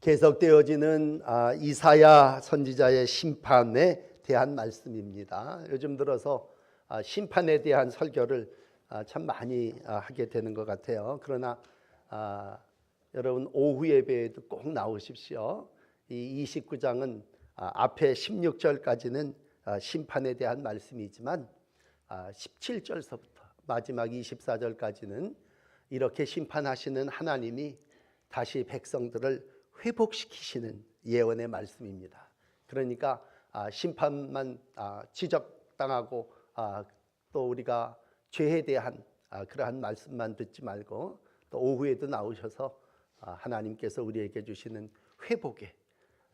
계속되어지는 이사야 선지자의 심판에 대한 말씀입니다. 요즘 들어서 심판에 대한 설교를 참 많이 하게 되는 것 같아요. 그러나 여러분 오후 예배에도 꼭 나오십시오. 이 29장은 앞에 16절까지는 심판에 대한 말씀이지만 17절서부터 마지막 24절까지는 이렇게 심판하시는 하나님이 다시 백성들을 회복시키시는 예언의 말씀입니다. 그러니까 심판만 지적당하고 또 우리가 죄에 대한 그러한 말씀만 듣지 말고 또 오후에도 나오셔서 하나님께서 우리에게 주시는 회복의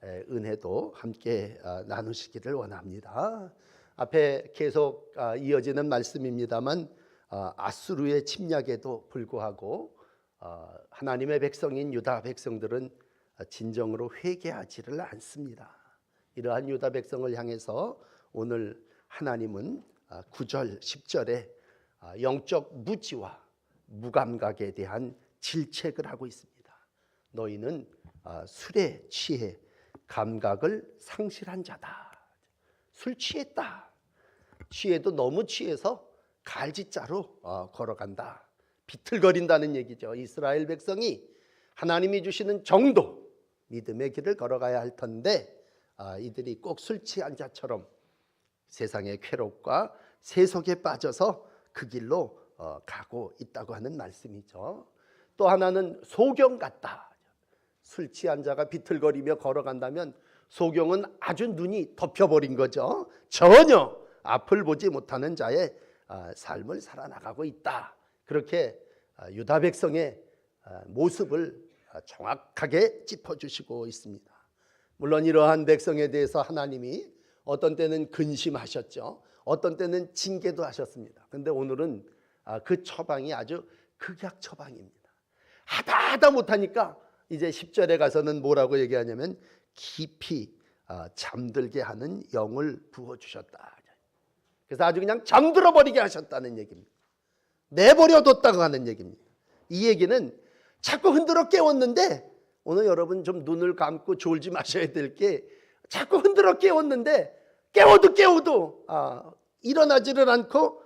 은혜도 함께 나누시기를 원합니다. 앞에 계속 이어지는 말씀입니다만 아수르의 침략에도 불구하고 하나님의 백성인 유다 백성들은 진정으로 회개하지를 않습니다. 이러한 유다 백성을 향해서 오늘 하나님은 9절 10절에 영적 무지와 무감각에 대한 질책을 하고 있습니다. 너희는 술에 취해 감각을 상실한 자다. 술 취했다. 취해도 너무 취해서 갈지자로 걸어간다. 비틀거린다는 얘기죠. 이스라엘 백성이 하나님이 주시는 정도 믿음의 길을 걸어가야 할 텐데 이들이 꼭 술 취한 자처럼 세상의 쾌락과 세속에 빠져서 그 길로 가고 있다고 하는 말씀이죠. 또 하나는 소경 같다. 술 취한 자가 비틀거리며 걸어간다면 소경은 아주 눈이 덮여버린 거죠. 전혀 앞을 보지 못하는 자의 삶을 살아나가고 있다. 그렇게 유다 백성의 모습을 정확하게 짚어주시고 있습니다. 물론 이러한 백성에 대해서 하나님이 어떤 때는 근심하셨죠. 어떤 때는 징계도 하셨습니다. 그런데 오늘은 그 처방이 아주 극약 처방입니다. 하다 못하니까 이제 10절에 가서는 뭐라고 얘기하냐면 깊이 잠들게 하는 영을 부어주셨다. 그래서 아주 그냥 잠들어 버리게 하셨다는 얘기입니다. 내버려뒀다고 하는 얘기입니다. 이 얘기는 자꾸 흔들어 깨웠는데 오늘 여러분 좀 눈을 감고 졸지 마셔야 될 게 자꾸 흔들어 깨웠는데 깨워도 일어나지를 않고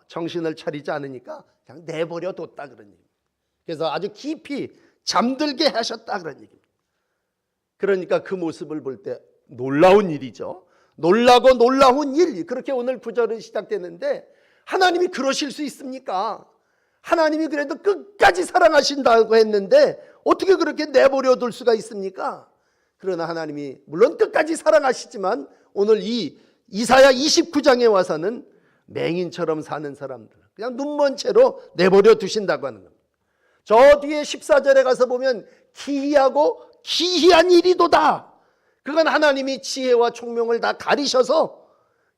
정신을 차리지 않으니까 그냥 내버려뒀다 그런 얘기입니다. 그래서 아주 깊이 잠들게 하셨다 그런 얘기입니다. 그러니까 그 모습을 볼 때 놀라운 일이죠. 놀라고 놀라운 일, 그렇게 오늘 9절은 시작되는데 하나님이 그러실 수 있습니까? 하나님이 그래도 끝까지 사랑하신다고 했는데 어떻게 그렇게 내버려 둘 수가 있습니까? 그러나 하나님이 물론 끝까지 사랑하시지만 오늘 이 이사야 29장에 와서는 맹인처럼 사는 사람들 그냥 눈먼 채로 내버려 두신다고 하는 겁니다. 저 뒤에 14절에 가서 보면 기이하고 기이한 일이도다. 그건 하나님이 지혜와 총명을 다 가리셔서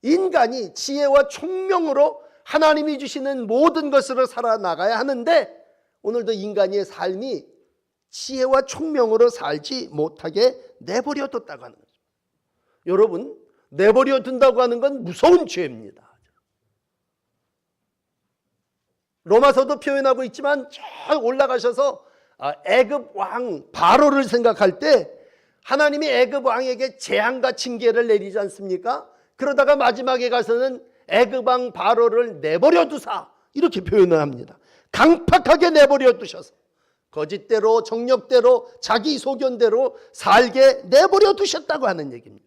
인간이 지혜와 총명으로 하나님이 주시는 모든 것으로 살아나가야 하는데 오늘도 인간의 삶이 지혜와 총명으로 살지 못하게 내버려 뒀다고 하는 거죠. 여러분, 내버려 둔다고 하는 건 무서운 죄입니다. 로마서도 표현하고 있지만 저 올라가셔서 애굽 왕 바로를 생각할 때 하나님이 애굽 왕에게 재앙과 징계를 내리지 않습니까? 그러다가 마지막에 가서는 애굽 왕 바로를 내버려 두사 이렇게 표현을 합니다. 강팍하게 내버려 두셔서 거짓대로 정력대로 자기 소견대로 살게 내버려 두셨다고 하는 얘기입니다.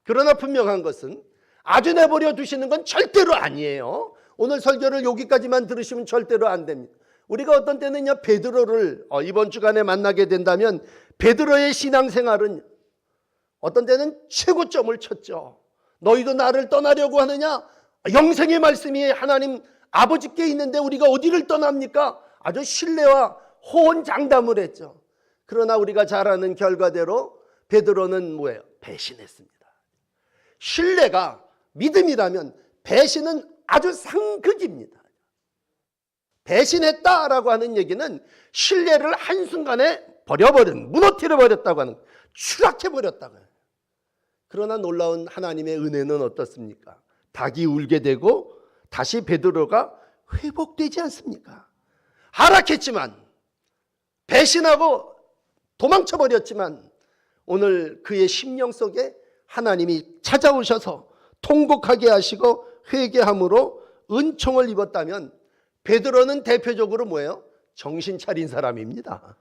그러나 분명한 것은 아주 내버려 두시는 건 절대로 아니에요. 오늘 설교를 여기까지만 들으시면 절대로 안 됩니다. 우리가 어떤 때는요 베드로를 이번 주간에 만나게 된다면 베드로의 신앙생활은 어떤 때는 최고점을 쳤죠. 너희도 나를 떠나려고 하느냐? 영생의 말씀이 하나님 아버지께 있는데 우리가 어디를 떠납니까? 아주 신뢰와 호언장담을 했죠. 그러나 우리가 잘 아는 결과대로 베드로는 뭐예요? 배신했습니다. 신뢰가 믿음이라면 배신은 아주 상극입니다. 배신했다라고 하는 얘기는 신뢰를 한순간에 버려버린, 무너뜨려 버렸다고 하는, 추락해 버렸다고 해요. 그러나 놀라운 하나님의 은혜는 어떻습니까? 닭이 울게 되고 다시 베드로가 회복되지 않습니까? 하락했지만 배신하고 도망쳐 버렸지만 오늘 그의 심령 속에 하나님이 찾아오셔서 통곡하게 하시고 회개함으로 은총을 입었다면, 베드로는 대표적으로 뭐예요? 정신 차린 사람입니다.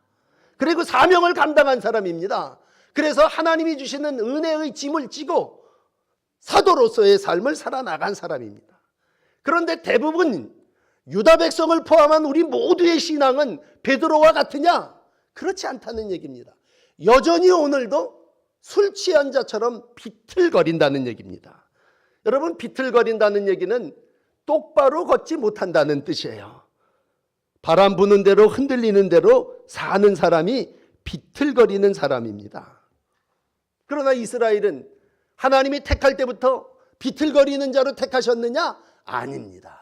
그리고 사명을 감당한 사람입니다. 그래서 하나님이 주시는 은혜의 짐을 지고 사도로서의 삶을 살아나간 사람입니다. 그런데 대부분 유다 백성을 포함한 우리 모두의 신앙은 베드로와 같으냐? 그렇지 않다는 얘기입니다. 여전히 오늘도 술 취한 자처럼 비틀거린다는 얘기입니다. 여러분, 비틀거린다는 얘기는 똑바로 걷지 못한다는 뜻이에요. 바람 부는 대로 흔들리는 대로 사는 사람이 비틀거리는 사람입니다. 그러나 이스라엘은 하나님이 택할 때부터 비틀거리는 자로 택하셨느냐? 아닙니다.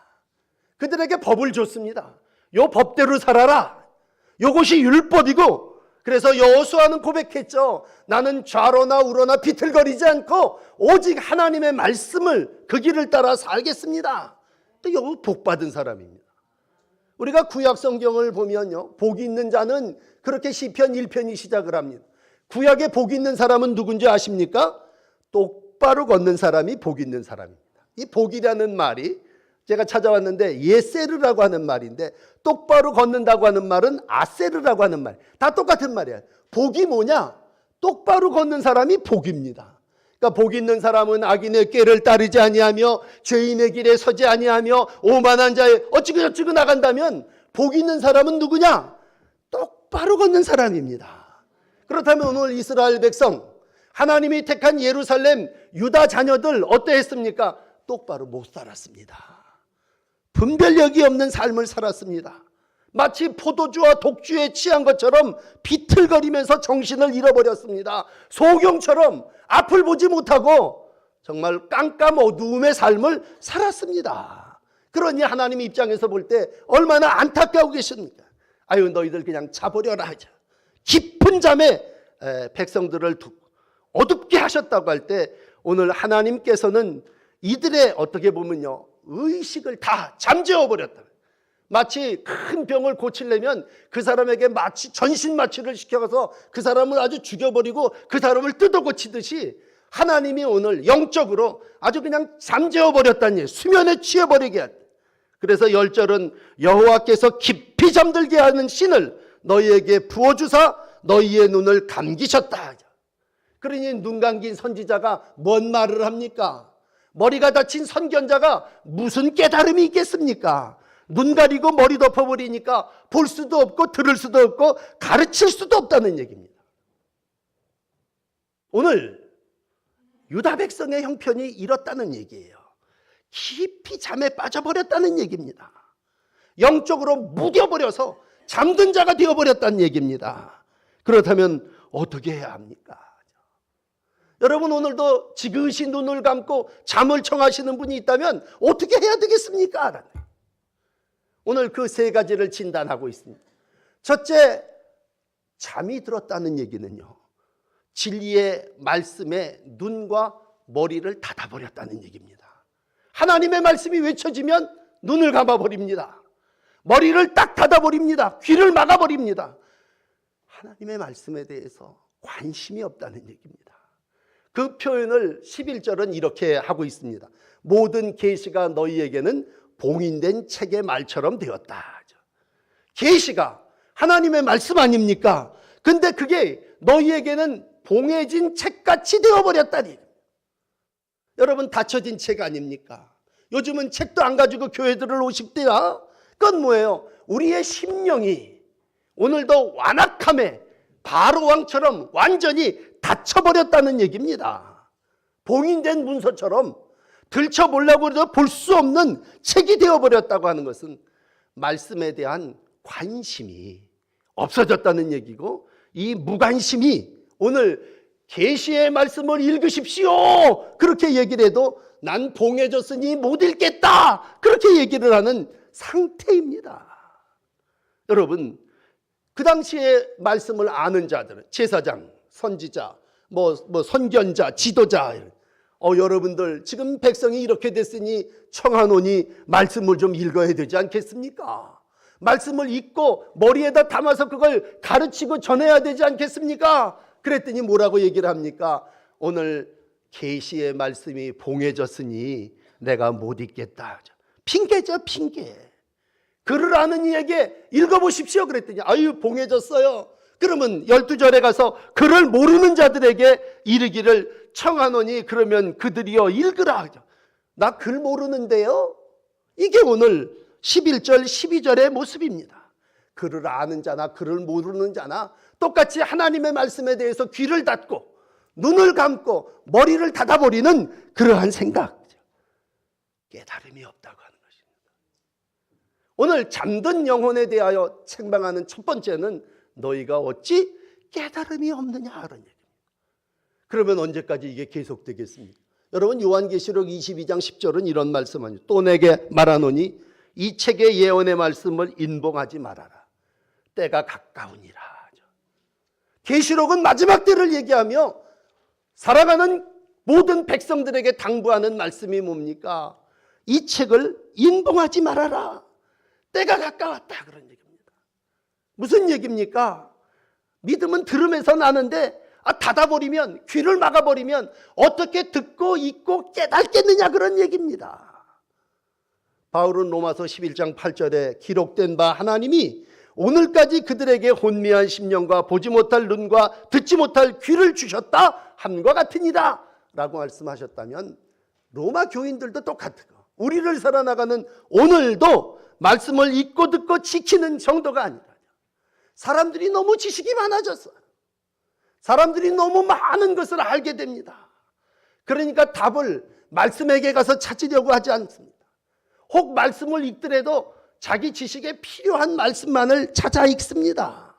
그들에게 법을 줬습니다. 요 법대로 살아라. 요것이 율법이고, 그래서 여호수아는 고백했죠. 나는 좌로나 우로나 비틀거리지 않고 오직 하나님의 말씀을 그 길을 따라 살겠습니다. 또 복 받은 사람입니다. 우리가 구약 성경을 보면요, 복이 있는 자는 그렇게 시편 1편이 시작을 합니다. 구약에 복이 있는 사람은 누군지 아십니까? 똑바로 걷는 사람이 복이 있는 사람입니다. 이 복이라는 말이 제가 찾아왔는데 예세르라고 하는 말인데, 똑바로 걷는다고 하는 말은 아세르라고 하는 말, 다 똑같은 말이에요. 복이 뭐냐? 똑바로 걷는 사람이 복입니다. 그러니까 복 있는 사람은 악인의 꾀를 따르지 아니하며 죄인의 길에 서지 아니하며 오만한 자의 어찌고 저찌고 나간다면, 복 있는 사람은 누구냐? 똑바로 걷는 사람입니다. 그렇다면 오늘 이스라엘 백성, 하나님이 택한 예루살렘 유다 자녀들 어떠했습니까? 똑바로 못 살았습니다. 분별력이 없는 삶을 살았습니다. 마치 포도주와 독주에 취한 것처럼 비틀거리면서 정신을 잃어버렸습니다. 소경처럼 앞을 보지 못하고 정말 깜깜 어두움의 삶을 살았습니다. 그러니 하나님 입장에서 볼 때 얼마나 안타까워 계십니까? 아유, 너희들 그냥 자버려라 하자. 깊은 잠에 백성들을 두고 어둡게 하셨다고 할 때, 오늘 하나님께서는 이들의 어떻게 보면요, 의식을 다 잠재워 버렸다. 마치 큰 병을 고치려면 그 사람에게 마치 전신 마취를 시켜서 그 사람을 아주 죽여버리고 그 사람을 뜯어 고치듯이, 하나님이 오늘 영적으로 아주 그냥 잠재워 버렸다는 얘기, 수면에 취해버리게 했다. 그래서 10절은 여호와께서 깊이 잠들게 하는 신을 너희에게 부어주사 너희의 눈을 감기셨다. 그러니 눈 감긴 선지자가 뭔 말을 합니까? 머리가 다친 선견자가 무슨 깨달음이 있겠습니까? 눈 가리고 머리 덮어버리니까 볼 수도 없고 들을 수도 없고 가르칠 수도 없다는 얘기입니다. 오늘 유다 백성의 형편이 이렇다는 얘기예요. 깊이 잠에 빠져버렸다는 얘기입니다. 영적으로 무뎌버려서 잠든 자가 되어버렸다는 얘기입니다. 그렇다면 어떻게 해야 합니까? 여러분, 오늘도 지그시 눈을 감고 잠을 청하시는 분이 있다면 어떻게 해야 되겠습니까? 오늘 그 세 가지를 진단하고 있습니다. 첫째, 잠이 들었다는 얘기는요, 진리의 말씀에 눈과 머리를 닫아버렸다는 얘기입니다. 하나님의 말씀이 외쳐지면 눈을 감아버립니다. 머리를 딱 닫아버립니다. 귀를 막아버립니다. 하나님의 말씀에 대해서 관심이 없다는 얘기입니다. 그 표현을 11절은 이렇게 하고 있습니다. 모든 계시가 너희에게는 봉인된 책의 말처럼 되었다. 계시가 하나님의 말씀 아닙니까? 근데 그게 너희에게는 봉해진 책같이 되어버렸다니. 여러분, 닫혀진 책 아닙니까? 요즘은 책도 안 가지고 교회들을 오십대요. 그건 뭐예요? 우리의 심령이 오늘도 완악함에 바로왕처럼 완전히 닫혀버렸다는 얘기입니다. 봉인된 문서처럼 들춰보려고 해도 볼 수 없는 책이 되어버렸다고 하는 것은 말씀에 대한 관심이 없어졌다는 얘기고, 이 무관심이 오늘 계시의 말씀을 읽으십시오 그렇게 얘기를 해도 난 봉해졌으니 못 읽겠다 그렇게 얘기를 하는 상태입니다. 여러분, 그 당시에 말씀을 아는 자들은 제사장, 선지자, 선견자, 지도자, 여러분들 지금 백성이 이렇게 됐으니 청하노니 말씀을 좀 읽어야 되지 않겠습니까? 말씀을 읽고 머리에다 담아서 그걸 가르치고 전해야 되지 않겠습니까? 그랬더니 뭐라고 얘기를 합니까? 오늘 계시의 말씀이 봉해졌으니 내가 못 읽겠다. 핑계죠, 핑계. 글을 아는 이에게 읽어보십시오 그랬더니 아유 봉해졌어요. 그러면 12절에 가서 글을 모르는 자들에게 이르기를 청하노니 그러면 그들이여 읽으라. 나 글 모르는데요. 이게 오늘 11절 12절의 모습입니다. 글을 아는 자나 글을 모르는 자나 똑같이 하나님의 말씀에 대해서 귀를 닫고 눈을 감고 머리를 닫아버리는 그러한 생각, 깨달음이 없다고 하는 것입니다. 오늘 잠든 영혼에 대하여 책망하는 첫 번째는 너희가 어찌 깨달음이 없느냐 그런 얘기입니다. 그러면 언제까지 이게 계속되겠습니까? 여러분 요한계시록 22장 10절은 이런 말씀하니 또 내게 말하노니 이 책의 예언의 말씀을 인봉하지 말아라. 때가 가까우니라. 계시록은 마지막 때를 얘기하며 살아가는 모든 백성들에게 당부하는 말씀이 뭡니까? 이 책을 인봉하지 말아라. 때가 가까웠다 그런 얘기입니다. 무슨 얘기입니까? 믿음은 들음에서 나는데 닫아버리면, 귀를 막아버리면 어떻게 듣고 읽고 깨닫겠느냐 그런 얘기입니다. 바울은 로마서 11장 8절에 기록된 바 하나님이 오늘까지 그들에게 혼미한 심령과 보지 못할 눈과 듣지 못할 귀를 주셨다 함과 같으니라 라고 말씀하셨다면 로마 교인들도 똑같은 거, 우리를 살아나가는 오늘도 말씀을 읽고 듣고 지키는 정도가 아니라 사람들이 너무 지식이 많아졌어요. 사람들이 너무 많은 것을 알게 됩니다. 그러니까 답을 말씀에게 가서 찾으려고 하지 않습니다. 혹 말씀을 읽더라도 자기 지식에 필요한 말씀만을 찾아 읽습니다.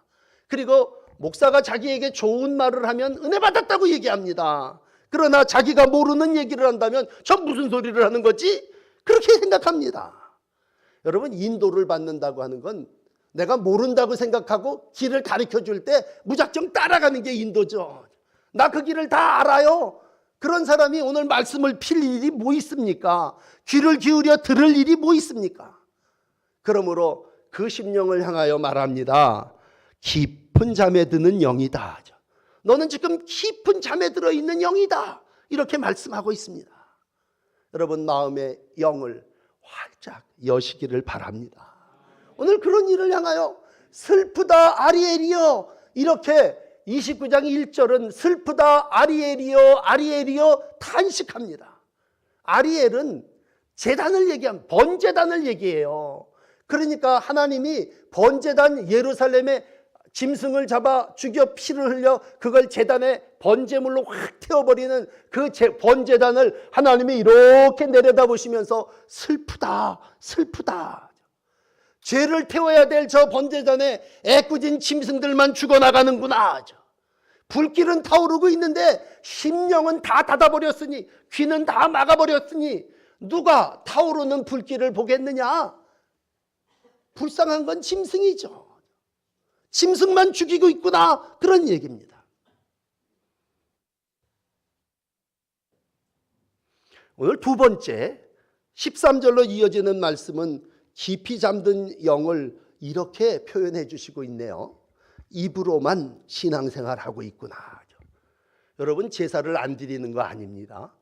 그리고 목사가 자기에게 좋은 말을 하면 은혜 받았다고 얘기합니다. 그러나 자기가 모르는 얘기를 한다면 저 무슨 소리를 하는 거지? 그렇게 생각합니다. 여러분 인도를 받는다고 하는 건 내가 모른다고 생각하고 길을 가르쳐 줄 때 무작정 따라가는 게 인도죠. 나 그 길을 다 알아요. 그런 사람이 오늘 말씀을 필 일이 뭐 있습니까? 귀를 기울여 들을 일이 뭐 있습니까? 그러므로 그 심령을 향하여 말합니다. 깊은 잠에 드는 영이다. 너는 지금 깊은 잠에 들어있는 영이다. 이렇게 말씀하고 있습니다. 여러분 마음의 영을 활짝 여시기를 바랍니다. 오늘 그런 일을 향하여 슬프다 아리엘이여, 이렇게 29장 1절은 슬프다 아리엘이여 아리엘이여 탄식합니다. 아리엘은 제단을 얘기한 번제단을 얘기해요. 그러니까 하나님이 번제단 예루살렘에 짐승을 잡아 죽여 피를 흘려 그걸 제단에 번제물로 확 태워버리는 그 번제단을 하나님이 이렇게 내려다보시면서 슬프다 슬프다, 죄를 태워야 될 저 번제단에 애꿎은 짐승들만 죽어나가는구나. 불길은 타오르고 있는데 심령은 다 닫아버렸으니, 귀는 다 막아버렸으니 누가 타오르는 불길을 보겠느냐? 불쌍한 건 짐승이죠. 짐승만 죽이고 있구나 그런 얘기입니다. 오늘 두 번째 13절로 이어지는 말씀은 깊이 잠든 영을 이렇게 표현해 주시고 있네요. 입으로만 신앙생활하고 있구나. 여러분 제사를 안 드리는 거 아닙니다.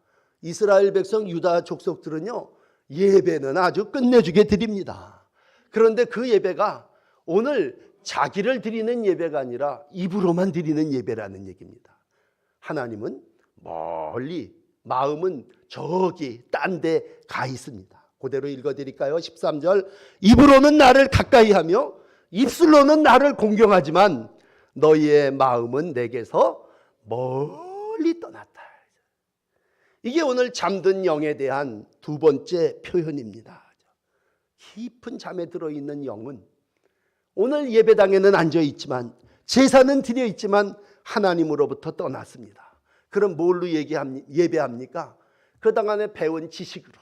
이스라엘 백성 유다 족속들은요 예배는 아주 끝내주게 드립니다. 그런데 그 예배가 오늘 자기를 드리는 예배가 아니라 입으로만 드리는 예배라는 얘기입니다. 하나님은 멀리, 마음은 저기 딴 데 가 있습니다. 그대로 읽어드릴까요? 13절 입으로는 나를 가까이 하며 입술로는 나를 공경하지만 너희의 마음은 내게서 멀리 떠났다. 이게 오늘 잠든 영에 대한 두 번째 표현입니다. 깊은 잠에 들어있는 영은 오늘 예배당에는 앉아있지만 제사는 드려있지만 하나님으로부터 떠났습니다. 그럼 뭘로 예배합니까? 그 당 안에 배운 지식으로,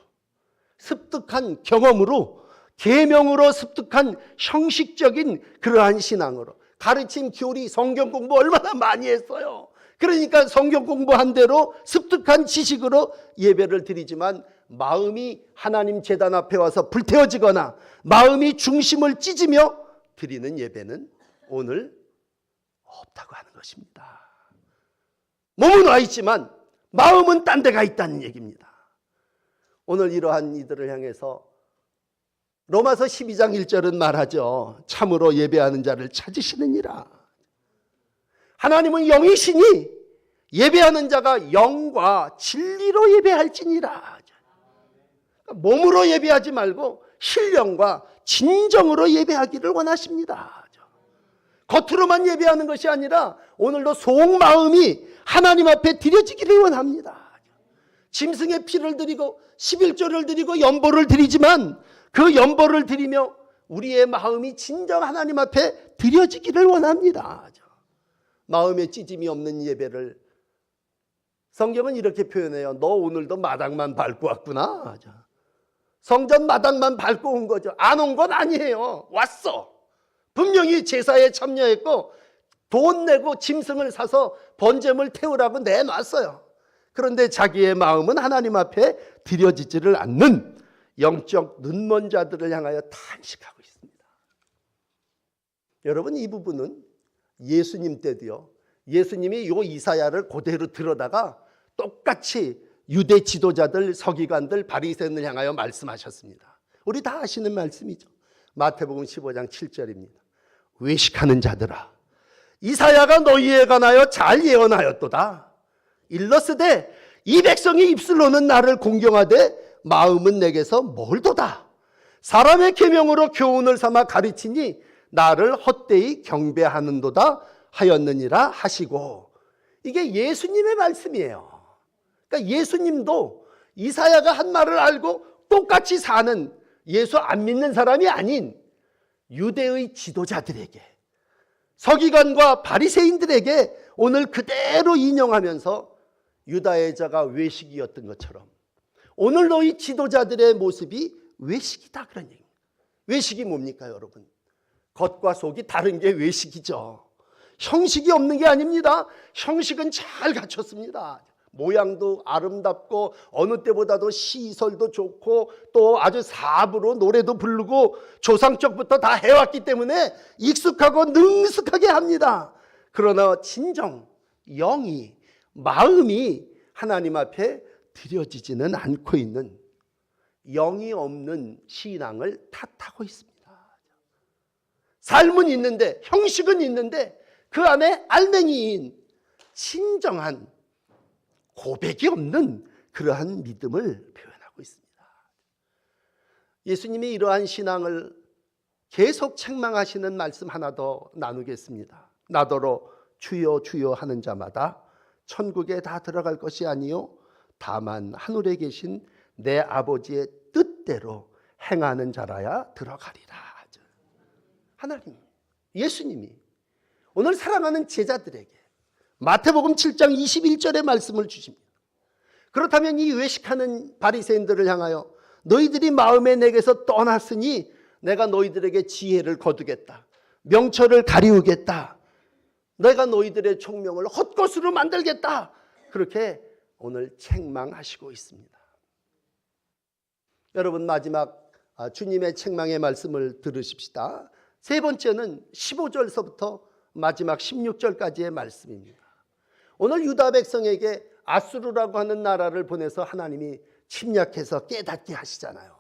습득한 경험으로, 계명으로 습득한 형식적인 그러한 신앙으로, 가르침, 교리, 성경 공부 얼마나 많이 했어요. 그러니까 성경 공부한 대로 습득한 지식으로 예배를 드리지만 마음이 하나님 제단 앞에 와서 불태워지거나 마음이 중심을 찢으며 드리는 예배는 오늘 없다고 하는 것입니다. 몸은 와 있지만 마음은 딴 데가 있다는 얘기입니다. 오늘 이러한 이들을 향해서 로마서 12장 1절은 말하죠. 참으로 예배하는 자를 찾으시느니라. 하나님은 영이시니 예배하는 자가 영과 진리로 예배할지니라. 몸으로 예배하지 말고 신령과 진정으로 예배하기를 원하십니다. 겉으로만 예배하는 것이 아니라 오늘도 속마음이 하나님 앞에 드려지기를 원합니다. 짐승의 피를 드리고 11조를 드리고 연보를 드리지만 그 연보를 드리며 우리의 마음이 진정 하나님 앞에 드려지기를 원합니다. 마음에 찢음이 없는 예배를 성경은 이렇게 표현해요. 너 오늘도 마당만 밟고 왔구나. 성전 마당만 밟고 온 거죠. 안 온 건 아니에요. 왔어. 분명히 제사에 참여했고 돈 내고 짐승을 사서 번제물 태우라고 내놨어요. 그런데 자기의 마음은 하나님 앞에 드려지지를 않는 영적 눈먼 자들을 향하여 탄식하고 있습니다. 여러분, 이 부분은 예수님 때도요. 예수님이 요 이사야를 그대로 들어다가 똑같이 유대 지도자들, 서기관들, 바리새인을 향하여 말씀하셨습니다. 우리 다 아시는 말씀이죠. 마태복음 15장 7절입니다. 외식하는 자들아, 이사야가 너희에 관하여 잘 예언하였도다. 일러스되 이 백성이 입술로는 나를 공경하되 마음은 내게서 멀도다. 사람의 계명으로 교훈을 삼아 가르치니 나를 헛되이 경배하는도다 하였느니라 하시고. 이게 예수님의 말씀이에요. 그러니까 예수님도 이사야가 한 말을 알고 똑같이 사는 예수 안 믿는 사람이 아닌 유대의 지도자들에게, 서기관과 바리새인들에게 오늘 그대로 인용하면서 유다의 자가 외식이었던 것처럼 오늘 너희 지도자들의 모습이 외식이다, 그런 얘기입니다. 외식이 뭡니까, 여러분? 겉과 속이 다른 게 외식이죠. 형식이 없는 게 아닙니다. 형식은 잘 갖췄습니다. 모양도 아름답고 어느 때보다도 시설도 좋고 또 아주 사부로 노래도 부르고 조상적부터 다 해왔기 때문에 익숙하고 능숙하게 합니다. 그러나 진정 영이, 마음이 하나님 앞에 드려지지는 않고 있는 영이 없는 신앙을 탓하고 있습니다. 삶은 있는데, 형식은 있는데 그 안에 알맹이인 진정한 고백이 없는 그러한 믿음을 표현하고 있습니다. 예수님이 이러한 신앙을 계속 책망하시는 말씀 하나 더 나누겠습니다. 나더러 주여 주여 하는 자마다 천국에 다 들어갈 것이 아니요 다만 하늘에 계신 내 아버지의 뜻대로 행하는 자라야 들어가리라. 하나님, 예수님이 오늘 사랑하는 제자들에게 마태복음 7장 21절의 말씀을 주십니다. 그렇다면 이 외식하는 바리새인들을 향하여 너희들이 마음에 내게서 떠났으니 내가 너희들에게 지혜를 거두겠다, 명철을 가리우겠다, 내가 너희들의 총명을 헛것으로 만들겠다, 그렇게 오늘 책망하시고 있습니다. 여러분, 마지막 주님의 책망의 말씀을 들으십시다. 세 번째는 15절서부터 마지막 16절까지의 말씀입니다. 오늘 유다 백성에게 아수르라고 하는 나라를 보내서 하나님이 침략해서 깨닫게 하시잖아요.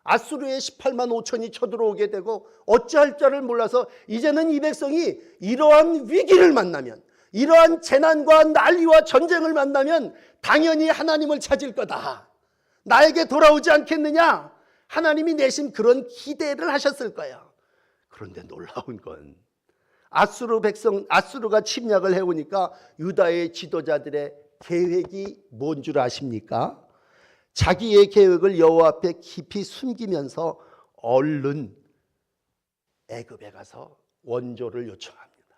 아수르의 18만 5천이 쳐들어오게 되고 어찌할 자를 몰라서 이제는 이 백성이 이러한 위기를 만나면, 이러한 재난과 난리와 전쟁을 만나면 당연히 하나님을 찾을 거다, 나에게 돌아오지 않겠느냐, 하나님이 내신 그런 기대를 하셨을 거예요. 그런데 놀라운 건 아수르가 침략을 해오니까 유다의 지도자들의 계획이 뭔 줄 아십니까? 자기의 계획을 여호와 앞에 깊이 숨기면서 얼른 애굽에 가서 원조를 요청합니다.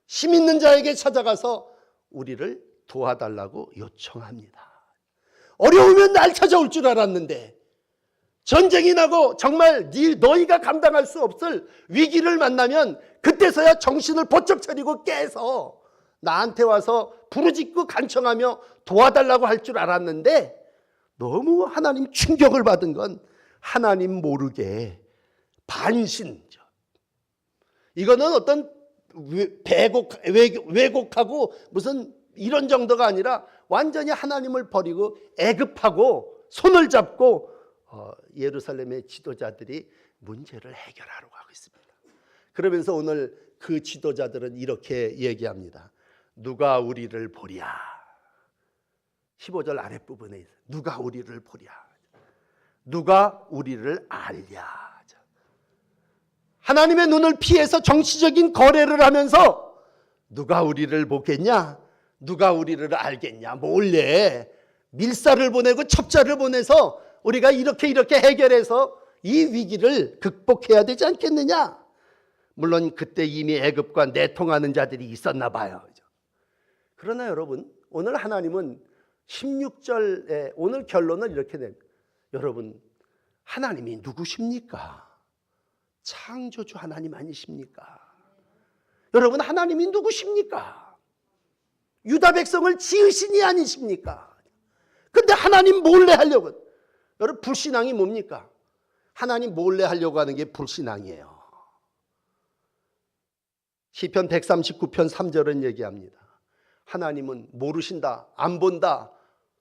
힘 있는 자에게 찾아가서 우리를 도와달라고 요청합니다. 어려우면 날 찾아올 줄 알았는데 전쟁이 나고 정말 너희가 감당할 수 없을 위기를 만나면 그때서야 정신을 번쩍 차리고 깨서 나한테 와서 부르짖고 간청하며 도와달라고 할 줄 알았는데 너무 하나님 충격을 받은 건 하나님 모르게 반신죠. 이거는 어떤 왜곡하고 무슨 이런 정도가 아니라 완전히 하나님을 버리고 애급하고 손을 잡고 예루살렘의 지도자들이 문제를 해결하러 가고 있습니다. 그러면서 오늘 그 지도자들은 이렇게 얘기합니다. 누가 우리를 보랴. 15절 아랫부분에 있어요. 누가 우리를 보랴. 누가 우리를 알랴. 하나님의 눈을 피해서 정치적인 거래를 하면서 누가 우리를 보겠냐? 누가 우리를 알겠냐? 몰래 밀사를 보내고 첩자를 보내서 우리가 이렇게 해결해서 이 위기를 극복해야 되지 않겠느냐? 물론 그때 이미 애굽과 내통하는 자들이 있었나 봐요. 그러나 여러분, 오늘 하나님은 16절에 오늘 결론을 이렇게 냅니다. 여러분, 하나님이 누구십니까? 창조주 하나님 아니십니까? 여러분, 하나님이 누구십니까? 유다 백성을 지으신이 아니십니까? 근데 하나님 몰래 하려고. 여러분, 불신앙이 뭡니까? 하나님 몰래 하려고 하는 게 불신앙이에요. 시편 139편 3절은 얘기합니다. 하나님은 모르신다, 안 본다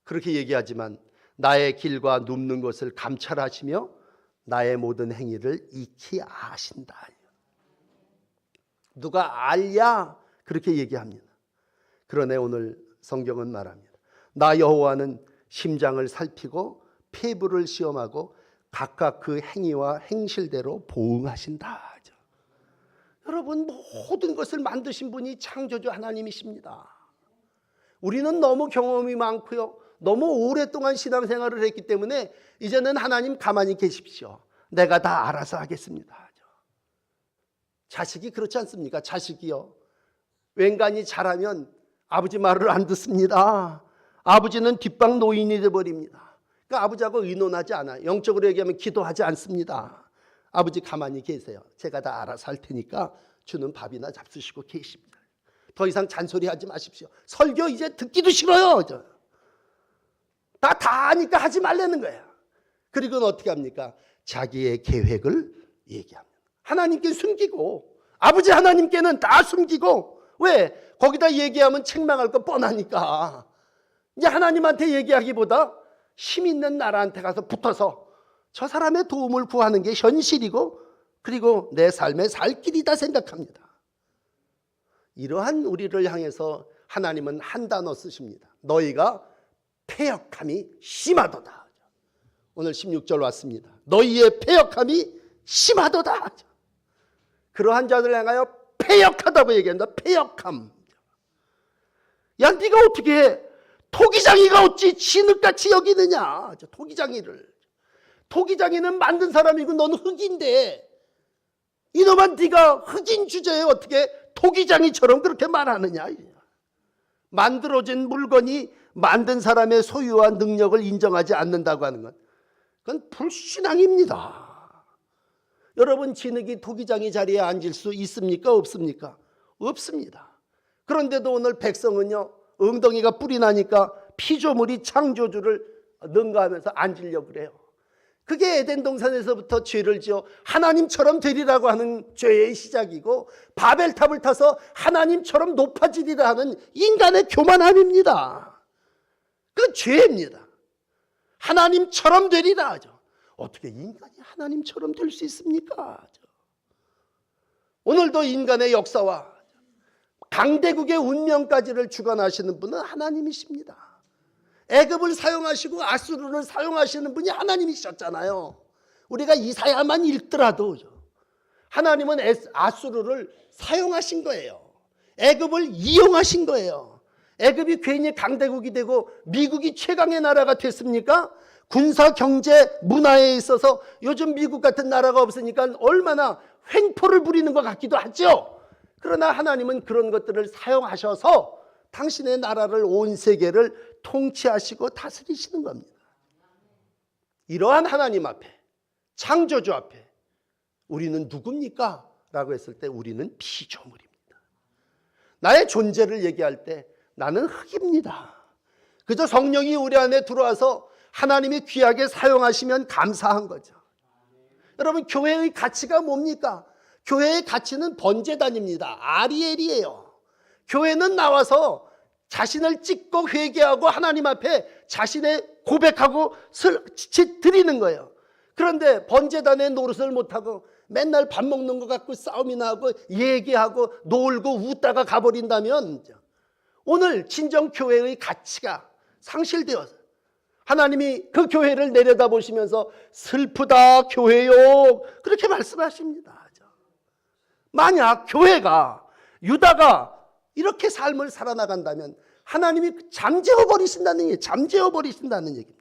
그렇게 얘기하지만 나의 길과 눕는 것을 감찰하시며 나의 모든 행위를 익히 아신다. 누가 알랴 그렇게 얘기합니다. 그러나 오늘 성경은 말합니다. 나 여호와는 심장을 살피고 폐부를 시험하고 각각 그 행위와 행실대로 보응하신다. 여러분, 모든 것을 만드신 분이 창조주 하나님이십니다. 우리는 너무 경험이 많고요, 너무 오랫동안 신앙생활을 했기 때문에 이제는 하나님 가만히 계십시오. 내가 다 알아서 하겠습니다. 자식이 그렇지 않습니까? 자식이요, 웬간히 잘하면 아버지 말을 안 듣습니다. 아버지는 뒷방 노인이 되어버립니다. 그러니까 아버지하고 의논하지 않아요. 영적으로 얘기하면 기도하지 않습니다. 아버지 가만히 계세요. 제가 다 알아서 할 테니까 주는 밥이나 잡수시고 계십니다. 더 이상 잔소리하지 마십시오. 설교 이제 듣기도 싫어요. 다 아니까 하지 말라는 거예요. 그리고는 어떻게 합니까? 자기의 계획을 얘기합니다. 하나님께 숨기고, 아버지 하나님께는 다 숨기고. 왜? 거기다 얘기하면 책망할 거 뻔하니까. 이제 하나님한테 얘기하기보다 힘 있는 나라한테 가서 붙어서 저 사람의 도움을 구하는 게 현실이고, 그리고 내 삶의 살 길이다 생각합니다. 이러한 우리를 향해서 하나님은 한 단어 쓰십니다. 너희가 패역함이 심하도다. 오늘 16절 왔습니다. 너희의 패역함이 심하도다. 그러한 자들 향하여 패역하다고 얘기한다. 패역함. 야, 네가 어떻게 해? 토기장이가 어찌 진흙같이 여기느냐. 토기장이를. 토기장이는 만든 사람이고 너는 흙인데 이놈아, 네가 흙인 주제에 어떻게 토기장이처럼 그렇게 말하느냐. 만들어진 물건이 만든 사람의 소유와 능력을 인정하지 않는다고 하는 건 그건 불신앙입니다. 여러분, 진흙이 토기장이 자리에 앉을 수 있습니까? 없습니까? 없습니다. 그런데도 오늘 백성은요, 엉덩이가 뿔이 나니까 피조물이 창조주를 능가하면서 앉으려고 그래요. 그게 에덴 동산에서부터 죄를 지어 하나님처럼 되리라고 하는 죄의 시작이고, 바벨탑을 타서 하나님처럼 높아지리라 하는 인간의 교만함입니다. 그 죄입니다. 하나님처럼 되리라 하죠. 어떻게 인간이 하나님처럼 될 수 있습니까? 오늘도 인간의 역사와 강대국의 운명까지를 주관하시는 분은 하나님이십니다. 애굽을 사용하시고 아수르를 사용하시는 분이 하나님이셨잖아요. 우리가 이사야만 읽더라도 하나님은 아수르를 사용하신 거예요. 애굽을 이용하신 거예요. 애굽이 괜히 강대국이 되고 미국이 최강의 나라가 됐습니까? 군사, 경제, 문화에 있어서 요즘 미국 같은 나라가 없으니까 얼마나 횡포를 부리는 것 같기도 하죠. 그러나 하나님은 그런 것들을 사용하셔서 당신의 나라를, 온 세계를 통치하시고 다스리시는 겁니다. 이러한 하나님 앞에, 창조주 앞에 우리는 누굽니까? 라고 했을 때 우리는 피조물입니다. 나의 존재를 얘기할 때 나는 흙입니다. 그저 성령이 우리 안에 들어와서 하나님이 귀하게 사용하시면 감사한 거죠. 여러분, 교회의 가치가 뭡니까? 교회의 가치는 번제단입니다. 아리엘이에요. 교회는 나와서 자신을 찢고 회개하고 하나님 앞에 자신의 고백하고 드리는 거예요. 그런데 번제단의 노릇을 못하고 맨날 밥 먹는 것 같고 싸움이나 하고 얘기하고 놀고 웃다가 가버린다면 오늘 진정 교회의 가치가 상실되어서 하나님이 그 교회를 내려다보시면서 슬프다 교회요 그렇게 말씀하십니다. 만약 교회가 유다가 이렇게 삶을 살아나간다면 하나님이 잠재워 버리신다는 얘기입니다.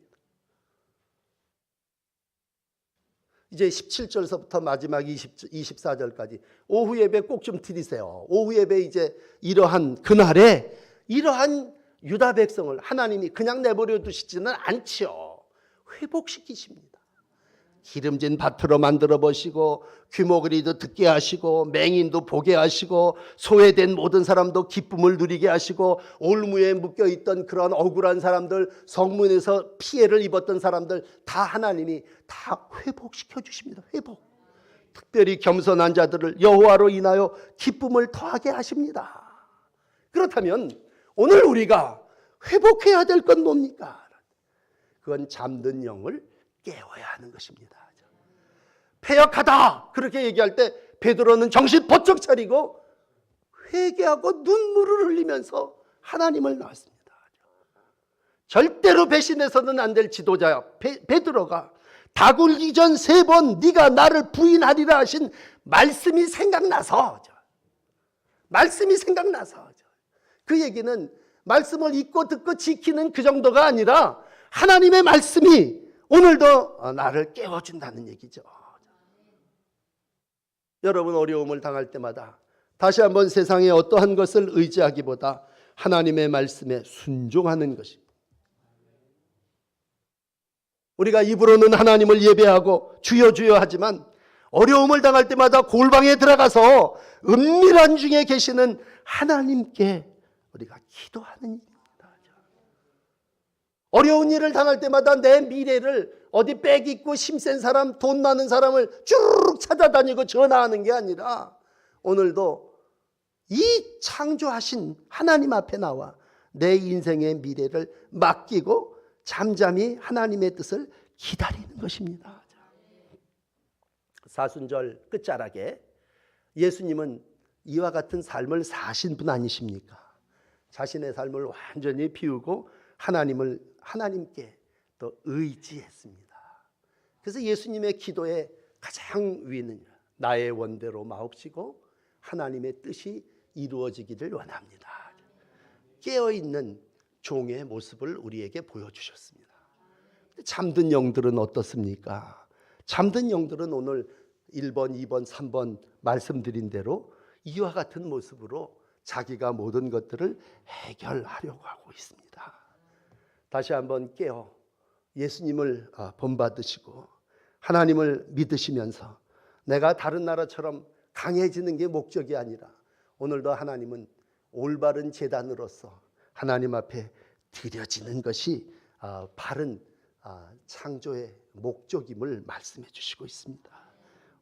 이제 17절서부터 마지막 24절까지 오후 예배 꼭 좀 드리세요. 오후 예배 이제 이러한 그날에 이러한 유다 백성을 하나님이 그냥 내버려 두시지는 않지요. 회복시키십니다. 기름진 밭으로 만들어 보시고 귀머거리도 듣게 하시고 맹인도 보게 하시고 소외된 모든 사람도 기쁨을 누리게 하시고 올무에 묶여있던 그런 억울한 사람들, 성문에서 피해를 입었던 사람들 다 하나님이 다 회복시켜 주십니다. 회복. 특별히 겸손한 자들을 여호와로 인하여 기쁨을 더하게 하십니다. 그렇다면 오늘 우리가 회복해야 될 건 뭡니까? 그건 잠든 영을 깨워야 하는 것입니다. 패역하다 그렇게 얘기할 때 베드로는 정신 번쩍 차리고 회개하고 눈물을 흘리면서 하나님을 나왔습니다. 절대로 배신해서는 안 될 지도자 베드로가 닭 울기 전 3번 네가 나를 부인하리라 하신 말씀이 생각나서 그 얘기는 말씀을 읽고 듣고 지키는 그 정도가 아니라 하나님의 말씀이 오늘도 나를 깨워준다는 얘기죠. 여러분, 어려움을 당할 때마다 다시 한번 세상의 어떠한 것을 의지하기보다 하나님의 말씀에 순종하는 것입니다. 우리가 입으로는 하나님을 예배하고 주여 주여 하지만 어려움을 당할 때마다 골방에 들어가서 은밀한 중에 계시는 하나님께 우리가 기도하는 일입니다. 어려운 일을 당할 때마다 내 미래를 어디 빽 있고 힘센 사람, 돈 많은 사람을 쭉 찾아다니고 전화하는 게 아니라 오늘도 이 창조하신 하나님 앞에 나와 내 인생의 미래를 맡기고 잠잠히 하나님의 뜻을 기다리는 것입니다. 사순절 끝자락에 예수님은 이와 같은 삶을 사신 분 아니십니까? 자신의 삶을 완전히 비우고 하나님께 또 의지했습니다. 그래서 예수님의 기도의 가장 위는 나의 원대로 마옵시고 하나님의 뜻이 이루어지기를 원합니다. 깨어있는 종의 모습을 우리에게 보여주셨습니다. 잠든 영들은 어떻습니까? 잠든 영들은 오늘 1번, 2번, 3번 말씀드린 대로 이와 같은 모습으로 자기가 모든 것들을 해결하려고 하고 있습니다. 다시 한번 깨어 예수님을 본받으시고 하나님을 믿으시면서 내가 다른 나라처럼 강해지는 게 목적이 아니라 오늘도 하나님은 올바른 제단으로서 하나님 앞에 드려지는 것이 바른 창조의 목적임을 말씀해 주시고 있습니다.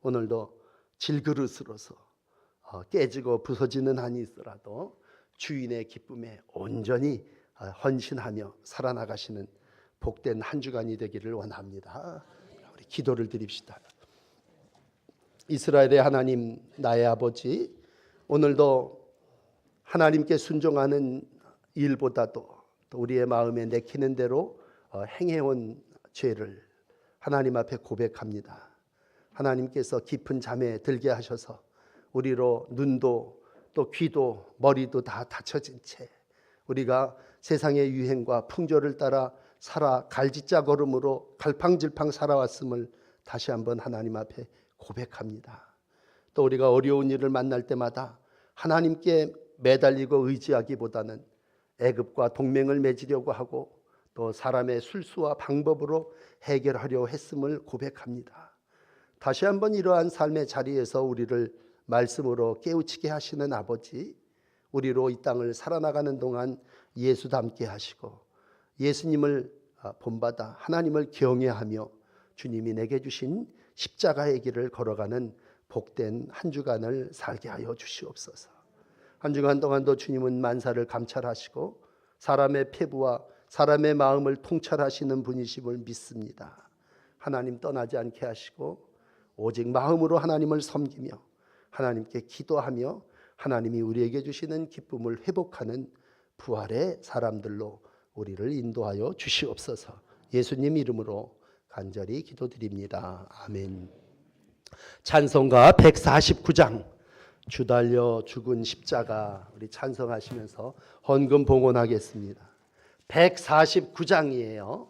오늘도 질그릇으로서 깨지고 부서지는 한이 있더라도 주인의 기쁨에 온전히 헌신하며 살아나가시는 복된 한 주간이 되기를 원합니다. 우리 기도를 드립시다. 이스라엘의 하나님, 나의 아버지, 오늘도 하나님께 순종하는 일보다도 또 우리의 마음에 내키는 대로 행해온 죄를 하나님 앞에 고백합니다. 하나님께서 깊은 잠에 들게 하셔서 우리로 눈도 또 귀도 머리도 다 닫혀진 채 우리가 세상의 유행과 풍조를 따라 살아 갈짓자 걸음으로 갈팡질팡 살아왔음을 다시 한번 하나님 앞에 고백합니다. 또 우리가 어려운 일을 만날 때마다 하나님께 매달리고 의지하기보다는 애굽과 동맹을 맺으려고 하고 또 사람의 술수와 방법으로 해결하려 했음을 고백합니다. 다시 한번 이러한 삶의 자리에서 우리를 말씀으로 깨우치게 하시는 아버지, 우리로 이 땅을 살아나가는 동안 예수 닮게 하시고 예수님을 본받아 하나님을 경외하며 주님이 내게 주신 십자가의 길을 걸어가는 복된 한 주간을 살게 하여 주시옵소서. 한 주간 동안도 주님은 만사를 감찰하시고 사람의 폐부와 사람의 마음을 통찰하시는 분이심을 믿습니다. 하나님 떠나지 않게 하시고 오직 마음으로 하나님을 섬기며 하나님께 기도하며 하나님이 우리에게 주시는 기쁨을 회복하는 부활의 사람들로 우리를 인도하여 주시옵소서. 예수님 이름으로 간절히 기도드립니다. 아멘. 찬송가 149장 주 달려 죽은 십자가 우리 찬송하시면서 헌금 봉헌하겠습니다. 149장이에요.